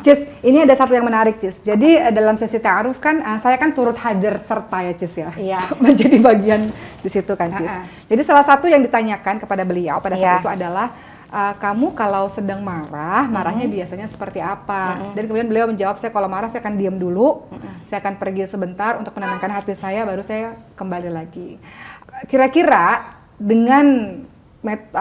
Cis, ini ada satu yang menarik, Cis. Jadi dalam sesi ta'aruf kan, saya kan turut hadir serta ya, Cis ya. Iya. Menjadi bagian di situ kan, Cis. Jadi salah satu yang ditanyakan kepada beliau pada saat itu adalah, kamu kalau sedang marah, marahnya biasanya seperti apa? Dan kemudian beliau menjawab, saya kalau marah saya akan diam dulu, saya akan pergi sebentar untuk menenangkan hati saya, baru saya kembali lagi. Kira-kira dengan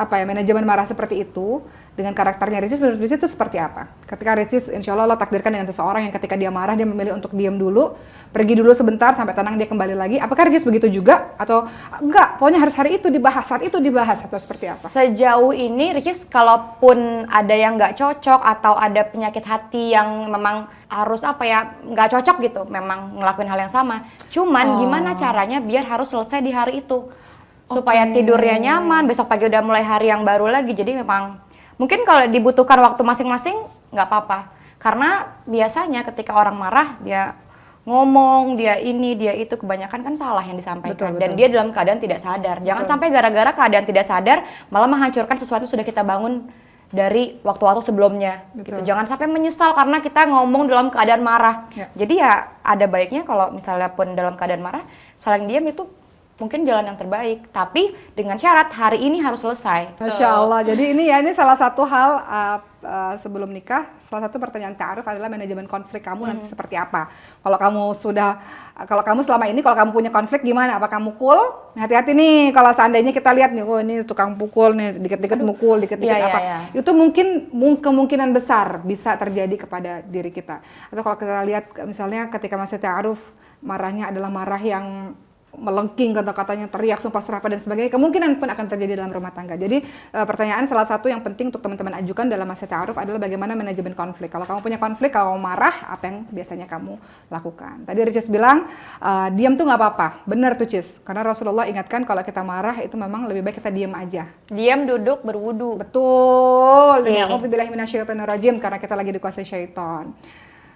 manajemen marah seperti itu, dengan karakternya Ricis, menurut Ricis itu seperti apa? Ketika Ricis, insya Allah takdirkan dengan seseorang yang ketika dia marah, dia memilih untuk diam dulu, pergi dulu sebentar, sampai tenang, dia kembali lagi. Apakah Ricis begitu juga? Atau enggak, pokoknya harus hari itu dibahas, saat itu dibahas, atau seperti apa? Sejauh ini Ricis, kalaupun ada yang nggak cocok, atau ada penyakit hati yang memang harus nggak cocok gitu, memang ngelakuin hal yang sama. Cuman gimana caranya biar harus selesai di hari itu? Supaya tidurnya nyaman, besok pagi udah mulai hari yang baru lagi. Jadi memang mungkin kalau dibutuhkan waktu masing-masing nggak apa-apa. Karena biasanya ketika orang marah, dia ngomong, dia ini, dia itu, kebanyakan kan salah yang disampaikan. Dan dia dalam keadaan tidak sadar. Jangan sampai gara-gara keadaan tidak sadar malah menghancurkan sesuatu yang sudah kita bangun dari waktu-waktu sebelumnya. Gitu. Jangan sampai menyesal karena kita ngomong dalam keadaan marah. Jadi ya ada baiknya kalau misalnya pun dalam keadaan marah, saling diam itu mungkin jalan yang terbaik, tapi dengan syarat hari ini harus selesai. Masya Allah. Jadi ini salah satu hal sebelum nikah, salah satu pertanyaan ta'aruf adalah manajemen konflik kamu nanti seperti apa. Kalau kamu selama ini, kalau kamu punya konflik gimana? Apa kamu cool? Hati-hati nih, kalau seandainya kita lihat nih, ini tukang pukul nih, dikit-dikit mukul, dikit-dikit Itu mungkin kemungkinan besar bisa terjadi kepada diri kita. Atau kalau kita lihat misalnya ketika masih ta'aruf, marahnya adalah marah yang melengking, kata-katanya teriak, sumpah serapah dan sebagainya, kemungkinan pun akan terjadi dalam rumah tangga. Jadi pertanyaan salah satu yang penting untuk teman-teman ajukan dalam masa ta'aruf adalah bagaimana manajemen konflik. Kalau kamu punya konflik, kalau kamu marah, apa yang biasanya kamu lakukan? Tadi Ricis bilang, diam tuh nggak apa-apa. Benar tuh, Cis. Karena Rasulullah ingatkan kalau kita marah itu memang lebih baik kita diam aja. Diam, duduk, berwudu. Betul. A'udzubillahi minasyaitonir rajim, karena kita lagi dikuasai syaitan.